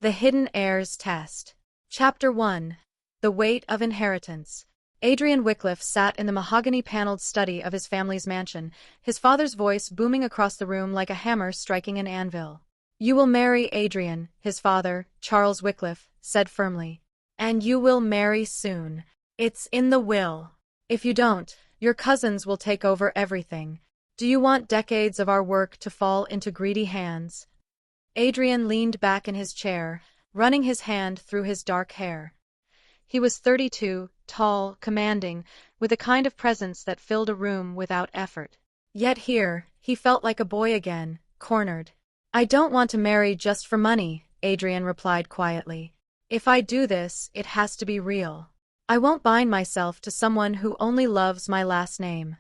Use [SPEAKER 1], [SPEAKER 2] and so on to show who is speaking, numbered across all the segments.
[SPEAKER 1] The Hidden Heirs Test. Chapter 1. The Weight of Inheritance. Adrian Wycliffe sat in the mahogany-paneled study of his family's mansion, his father's voice booming across the room like a hammer striking an anvil. "You will marry Adrian," his father, Charles Wycliffe, said firmly. "And you will marry soon. It's in the will. If you don't, your cousins will take over everything. Do you want decades of our work to fall into greedy hands?" Adrian leaned back in his chair, running his hand through his dark hair. He was 32, tall, commanding, with a kind of presence that filled a room without effort. Yet here, he felt like a boy again, cornered. "I don't want to marry just for money," Adrian replied quietly. "If I do this, it has to be real. I won't bind myself to someone who only loves my last name."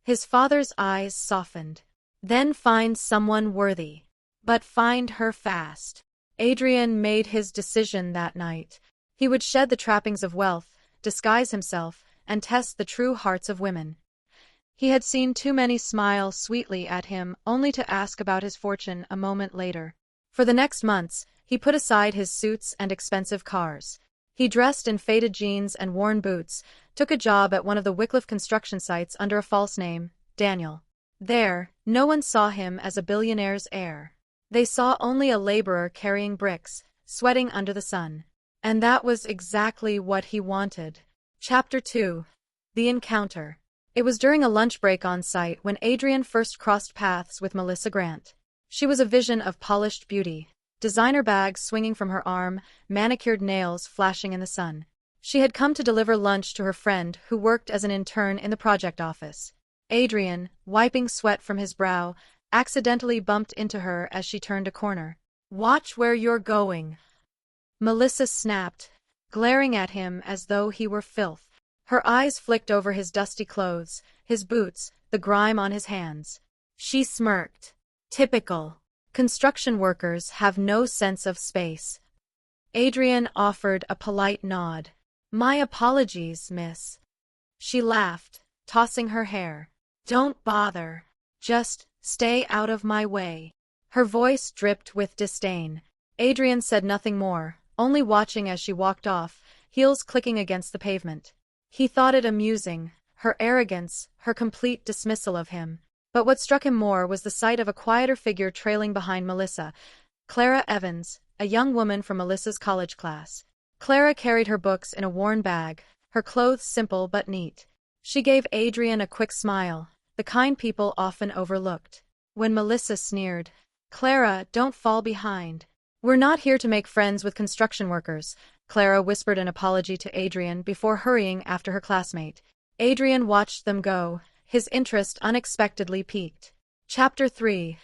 [SPEAKER 1] His father's eyes softened. "Then find someone worthy. But find her fast." Adrian made his decision that night. He would shed the trappings of wealth, disguise himself, and test the true hearts of women. He had seen too many smile sweetly at him only to ask about his fortune a moment later. For the next months, he put aside his suits and expensive cars. He dressed in faded jeans and worn boots, took a job at one of the Wycliffe construction sites under a false name, Daniel. There, no one saw him as a billionaire's heir. They saw only a laborer carrying bricks, sweating under the sun. And that was exactly what he wanted. Chapter 2. The Encounter. It was during a lunch break on site when Adrian first crossed paths with Melissa Grant. She was a vision of polished beauty, designer bags swinging from her arm, manicured nails flashing in the sun. She had come to deliver lunch to her friend who worked as an intern in the project office. Adrian, wiping sweat from his brow, accidentally bumped into her as she turned a corner. "Watch where you're going," Melissa snapped, glaring at him as though he were filth. Her eyes flicked over his dusty clothes, his boots, the grime on his hands. She smirked. "Typical. Construction workers have no sense of space." Adrian offered a polite nod. "My apologies, miss." She laughed, tossing her hair. "Don't bother. Just stay out of my way." Her voice dripped with disdain. Adrian said nothing more, only watching as she walked off, heels clicking against the pavement. He thought it amusing, her arrogance, her complete dismissal of him. But what struck him more was the sight of a quieter figure trailing behind Melissa, Clara Evans, a young woman from Melissa's college class. Clara carried her books in a worn bag, her clothes simple but neat. She gave Adrian a quick smile, the kind people often overlooked. When Melissa sneered, "Clara, don't fall behind." "We're not here to make friends with construction workers," Clara whispered an apology to Adrian before hurrying after her classmate. Adrian watched them go, his interest unexpectedly piqued. Chapter 3.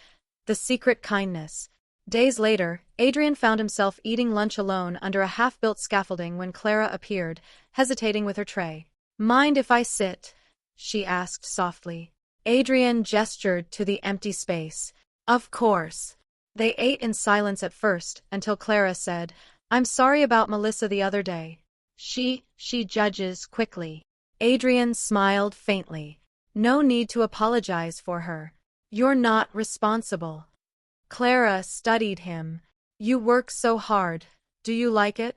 [SPEAKER 1] The Secret Kindness. Days later, Adrian found himself eating lunch alone under a half-built scaffolding when Clara appeared, hesitating with her tray. "Mind if I sit?" she asked softly. Adrian gestured to the empty space. "Of course." They ate in silence at first, until Clara said, "I'm sorry about Melissa the other day. She judges quickly." Adrian smiled faintly. "No need to apologize for her. You're not responsible." Clara studied him. "You work so hard. Do you like it?"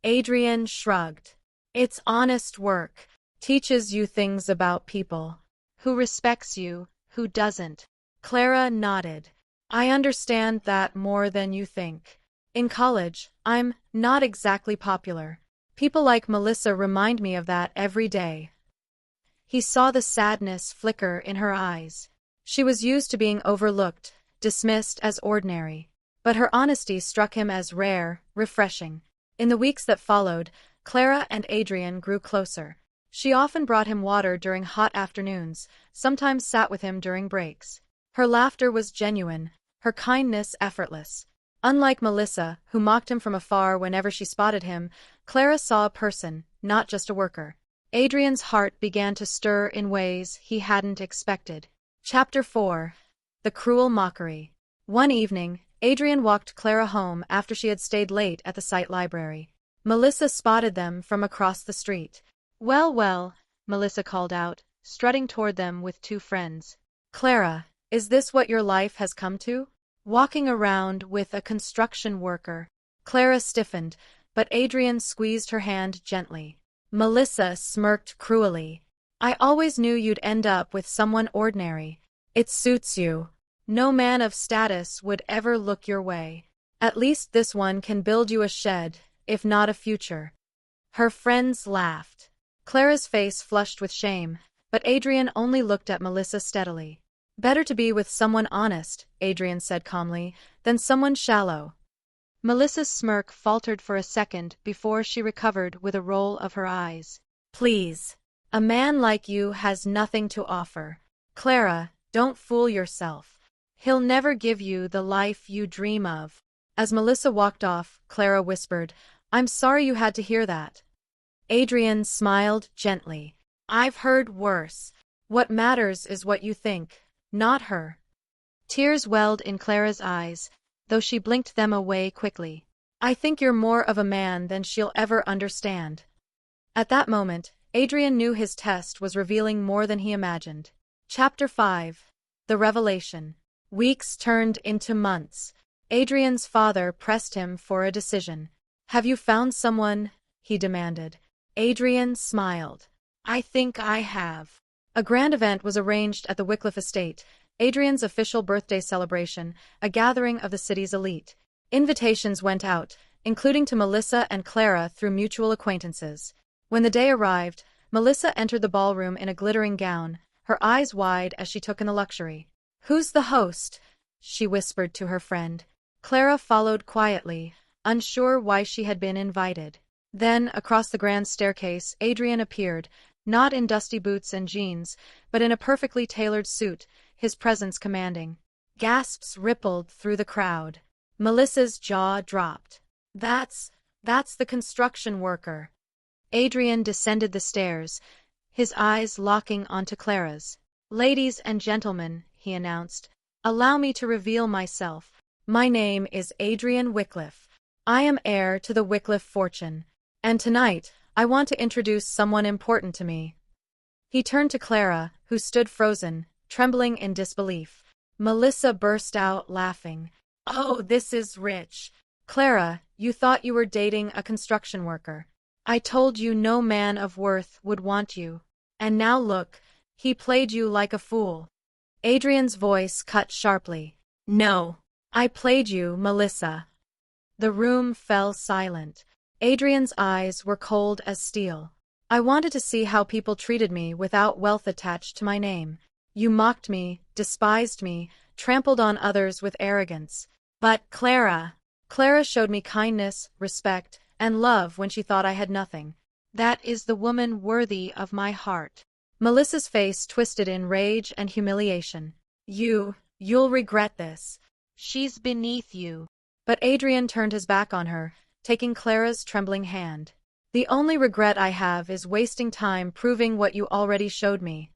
[SPEAKER 1] Adrian shrugged. "It's honest work. Teaches you things about people. Who respects you, who doesn't." Clara nodded. "I understand that more than you think. In college, I'm not exactly popular. People like Melissa remind me of that every day." He saw the sadness flicker in her eyes. She was used to being overlooked, dismissed as ordinary. But her honesty struck him as rare, refreshing. In the weeks that followed, Clara and Adrian grew closer. She often brought him water during hot afternoons, sometimes sat with him during breaks. Her laughter was genuine, her kindness effortless. Unlike Melissa, who mocked him from afar whenever she spotted him, Clara saw a person, not just a worker. Adrian's heart began to stir in ways he hadn't expected. Chapter 4. The Cruel Mockery. One evening, Adrian walked Clara home after she had stayed late at the site library. Melissa spotted them from across the street. "Well, well," Melissa called out, strutting toward them with two friends. "Clara, is this what your life has come to? Walking around with a construction worker?" Clara stiffened, but Adrian squeezed her hand gently. Melissa smirked cruelly. I always knew you'd end up with someone ordinary. It suits you. No man of status would ever look your way. At least this one can build you a shed, if not a future. Her friends laughed. Clara's face flushed with shame, but Adrian only looked at Melissa steadily. Better to be with someone honest, Adrian said calmly, than someone shallow. Melissa's smirk faltered for a second before she recovered with a roll of her eyes. Please. A man like you has nothing to offer. Clara, don't fool yourself. He'll never give you the life you dream of. As Melissa walked off, Clara whispered, I'm sorry you had to hear that. Adrian smiled gently. I've heard worse. What matters is what you think, not her. Tears welled in Clara's eyes, though she blinked them away quickly. I think you're more of a man than she'll ever understand. At that moment, Adrian knew his test was revealing more than he imagined. Chapter 5. The Revelation. Weeks turned into months. Adrian's father pressed him for a decision. Have you found someone? He demanded. Adrian smiled. I think I have. A grand event was arranged at the Wycliffe estate, Adrian's official birthday celebration, a gathering of the city's elite. Invitations went out, including to Melissa and Clara through mutual acquaintances. When the day arrived, Melissa entered the ballroom in a glittering gown, her eyes wide as she took in the luxury. Who's the host? She whispered to her friend. Clara followed quietly, unsure why she had been invited. Then, across the grand staircase, Adrian appeared, not in dusty boots and jeans, but in a perfectly tailored suit, his presence commanding. Gasps rippled through the crowd. Melissa's jaw dropped. That's the construction worker. Adrian descended the stairs, his eyes locking onto Clara's. Ladies and gentlemen, he announced, allow me to reveal myself. My name is Adrian Wycliffe. I am heir to the Wycliffe fortune. And tonight, I want to introduce someone important to me. He turned to Clara, who stood frozen, trembling in disbelief. Melissa burst out laughing. Oh, this is rich. Clara, you thought you were dating a construction worker. I told you no man of worth would want you. And now look, he played you like a fool. Adrian's voice cut sharply. No, I played you, Melissa. The room fell silent. Adrian's eyes were cold as steel. I wanted to see how people treated me without wealth attached to my name. You mocked me, despised me, trampled on others with arrogance. But Clara showed me kindness, respect, and love when she thought I had nothing. That is the woman worthy of my heart. Melissa's face twisted in rage and humiliation. You'll regret this. She's beneath you. But Adrian turned his back on her, taking Clara's trembling hand. The only regret I have is wasting time proving what you already showed me.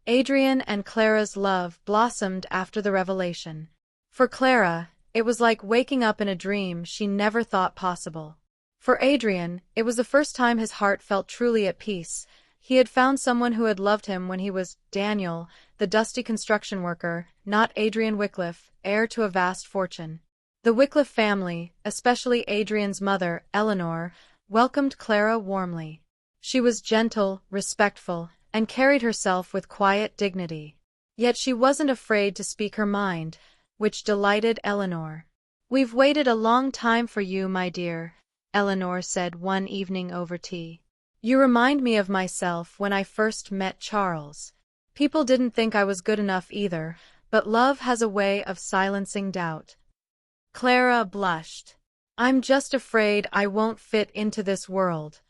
[SPEAKER 1] Adrian and Clara's love blossomed after the revelation. For Clara, it was like waking up in a dream she never thought possible. For Adrian, it was the first time his heart felt truly at peace. He had found someone who had loved him when he was Daniel, the dusty construction worker, not Adrian Wycliffe, heir to a vast fortune. The Wycliffe family, especially Adrian's mother, Eleanor, welcomed Clara warmly. She was gentle, respectful, and carried herself with quiet dignity. Yet she wasn't afraid to speak her mind, which delighted Eleanor. We've waited a long time for you, my dear, Eleanor said one evening over tea. You remind me of myself when I first met Charles. People didn't think I was good enough either, but love has a way of silencing doubt. Clara blushed. I'm just afraid I won't fit into this world.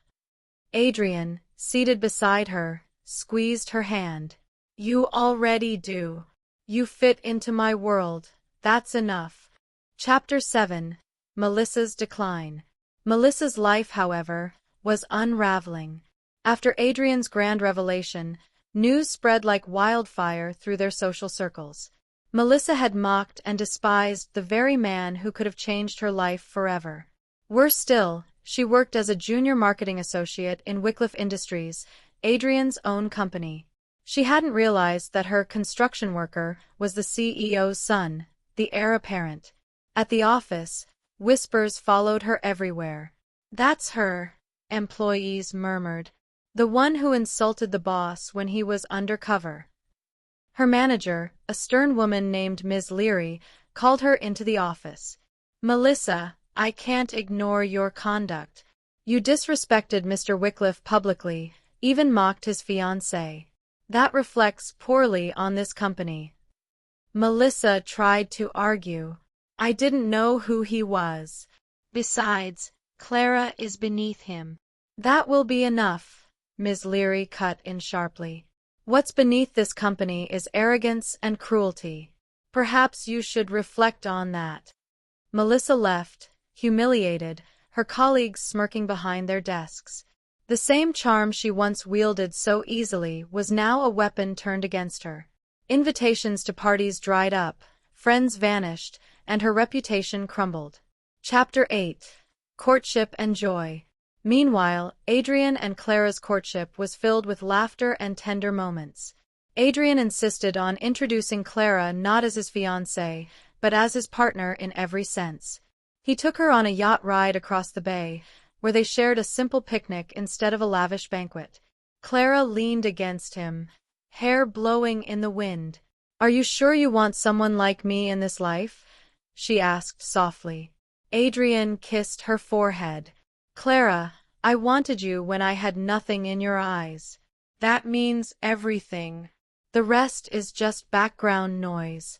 [SPEAKER 1] Adrian, seated beside her, squeezed her hand. You already do. You fit into my world, that's enough. Chapter 7. Melissa's Decline. Melissa's life, however, was unraveling. After Adrian's grand revelation, news spread like wildfire through their social circles. Melissa had mocked and despised the very man who could have changed her life forever. Worse still, she worked as a junior marketing associate in Wycliffe Industries, Adrian's own company. She hadn't realized that her construction worker was the CEO's son, the heir apparent. At the office, whispers followed her everywhere. That's her, employees murmured. The one who insulted the boss when he was undercover. Her manager, a stern woman named Ms. Leary, called her into the office. Melissa, I can't ignore your conduct. You disrespected Mr. Wycliffe publicly, even mocked his fiancée. That reflects poorly on this company. Melissa tried to argue. I didn't know who he was. Besides, Clara is beneath him. That will be enough, Ms. Leary cut in sharply. What's beneath this company is arrogance and cruelty. Perhaps you should reflect on that. Melissa left, humiliated, her colleagues smirking behind their desks. The same charm she once wielded so easily was now a weapon turned against her. Invitations to parties dried up, friends vanished, and her reputation crumbled. Chapter 8. Courtship and Joy. Meanwhile, Adrian and Clara's courtship was filled with laughter and tender moments. Adrian insisted on introducing Clara not as his fiancée, but as his partner in every sense. He took her on a yacht ride across the bay, where they shared a simple picnic instead of a lavish banquet. Clara leaned against him, hair blowing in the wind. Are you sure you want someone like me in this life? She asked softly. Adrian kissed her forehead. Clara, I wanted you when I had nothing in your eyes. That means everything. The rest is just background noise.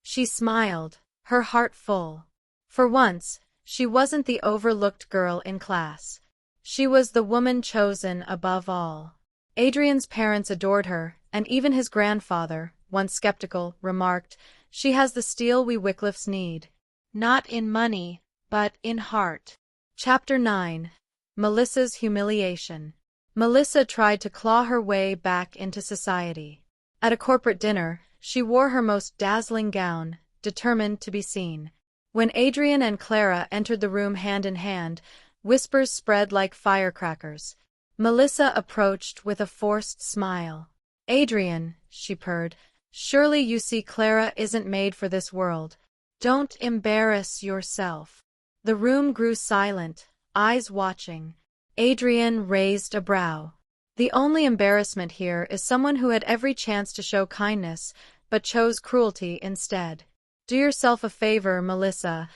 [SPEAKER 1] She smiled, her heart full. For once, she wasn't the overlooked girl in class. She was the woman chosen above all. Adrian's parents adored her, and even his grandfather, once skeptical, remarked, "She has the steel we Wycliffes need. Not in money, but in heart." Chapter 9. Melissa's Humiliation. Melissa tried to claw her way back into society. At a corporate dinner, she wore her most dazzling gown, determined to be seen. When Adrian and Clara entered the room hand in hand, whispers spread like firecrackers. Melissa approached with a forced smile. Adrian, she purred, surely you see Clara isn't made for this world. Don't embarrass yourself. The room grew silent, eyes watching. Adrian raised a brow. The only embarrassment here is someone who had every chance to show kindness, but chose cruelty instead. Do yourself a favor, Melissa.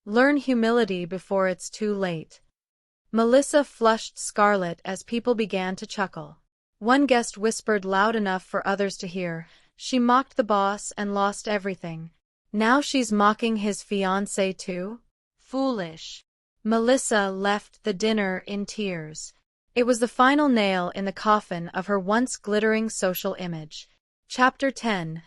[SPEAKER 1] Learn humility before it's too late. Melissa flushed scarlet as people began to chuckle. One guest whispered loud enough for others to hear, "She mocked the boss and lost everything. Now she's mocking his fiancée too? Foolish." Melissa left the dinner in tears. It was the final nail in the coffin of her once glittering social image. Chapter 10.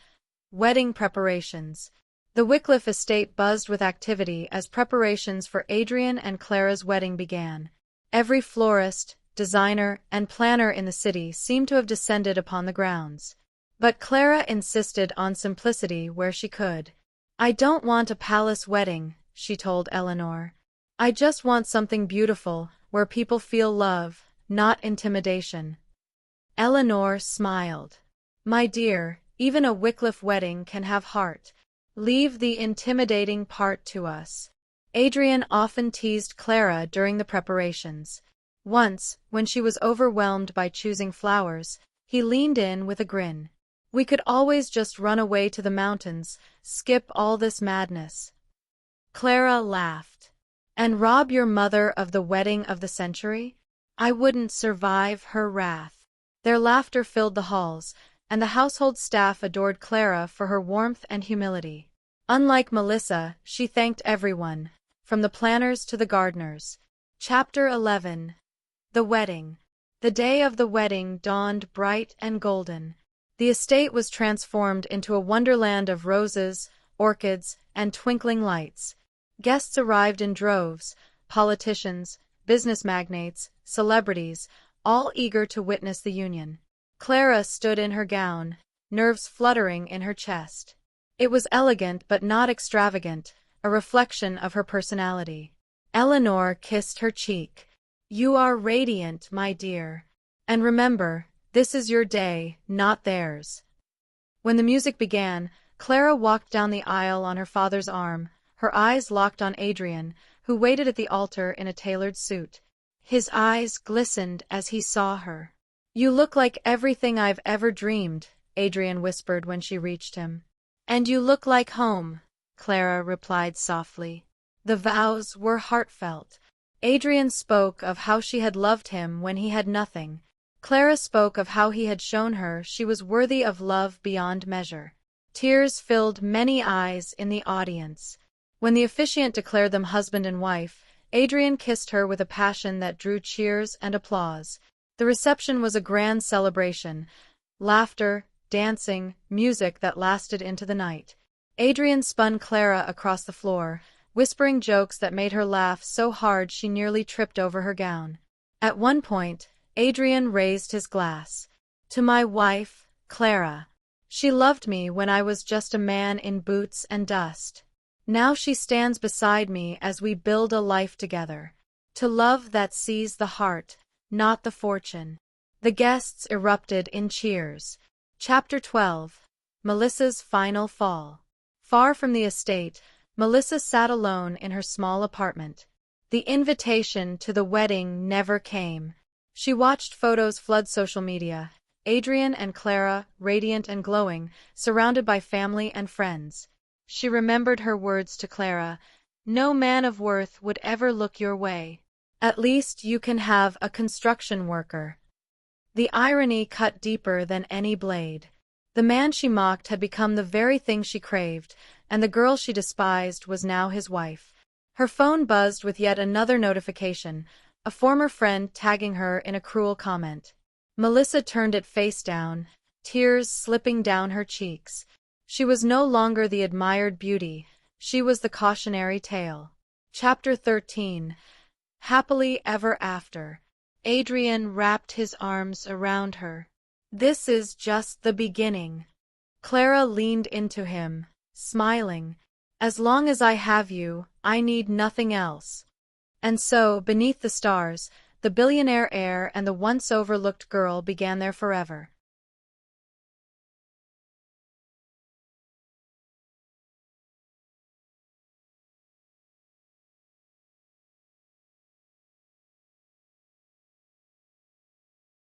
[SPEAKER 1] Wedding Preparations. The Wycliffe estate buzzed with activity as preparations for Adrian and Clara's wedding began. Every florist, designer, and planner in the city seemed to have descended upon the grounds. But Clara insisted on simplicity where she could. "I don't want a palace wedding," she told Eleanor. "I just want something beautiful, where people feel love, not intimidation." Eleanor smiled. "My dear, even a Wycliffe wedding can have heart. Leave the intimidating part to us." Adrian often teased Clara during the preparations. Once, when she was overwhelmed by choosing flowers, he leaned in with a grin. "We could always just run away to the mountains, skip all this madness." Clara laughed. "And rob your mother of the wedding of the century? I wouldn't survive her wrath." Their laughter filled the halls, and the household staff adored Clara for her warmth and humility. Unlike Melissa, she thanked everyone, from the planners to the gardeners. Chapter 11. The Wedding. The day of the wedding dawned bright and golden. The estate was transformed into a wonderland of roses, orchids, and twinkling lights. Guests arrived in droves, politicians, business magnates, celebrities, all eager to witness the union. Clara stood in her gown, nerves fluttering in her chest. It was elegant but not extravagant, a reflection of her personality. Eleanor kissed her cheek. "You are radiant, my dear. And remember, this is your day, not theirs." When the music began, Clara walked down the aisle on her father's arm, her eyes locked on Adrian, who waited at the altar in a tailored suit. His eyes glistened as he saw her. "You look like everything I've ever dreamed," Adrian whispered when she reached him. "And you look like home," Clara replied softly. The vows were heartfelt. Adrian spoke of how she had loved him when he had nothing. Clara spoke of how he had shown her she was worthy of love beyond measure. Tears filled many eyes in the audience. When the officiant declared them husband and wife, Adrian kissed her with a passion that drew cheers and applause. The reception was a grand celebration. Laughter, dancing, music that lasted into the night. Adrian spun Clara across the floor, whispering jokes that made her laugh so hard she nearly tripped over her gown. At one point, Adrian raised his glass. "To my wife, Clara. She loved me when I was just a man in boots and dust. Now she stands beside me as we build a life together. To love that sees the heart, not the fortune." The guests erupted in cheers. Chapter 12. Melissa's Final Fall. Far from the estate, Melissa sat alone in her small apartment. The invitation to the wedding never came. She watched photos flood social media. Adrian and Clara, radiant and glowing, surrounded by family and friends. She remembered her words to Clara, "No man of worth would ever look your way. At least you can have a construction worker." The irony cut deeper than any blade. The man she mocked had become the very thing she craved, and the girl she despised was now his wife. Her phone buzzed with yet another notification, a former friend tagging her in a cruel comment. Melissa turned it face down, tears slipping down her cheeks. She was no longer the admired beauty, she was the cautionary tale. Chapter 13. Happily Ever After. Adrian wrapped his arms around her. "This is just the beginning." Clara leaned into him, smiling. "As long as I have you, I need nothing else." And so, beneath the stars, the billionaire heir and the once overlooked girl began their forever.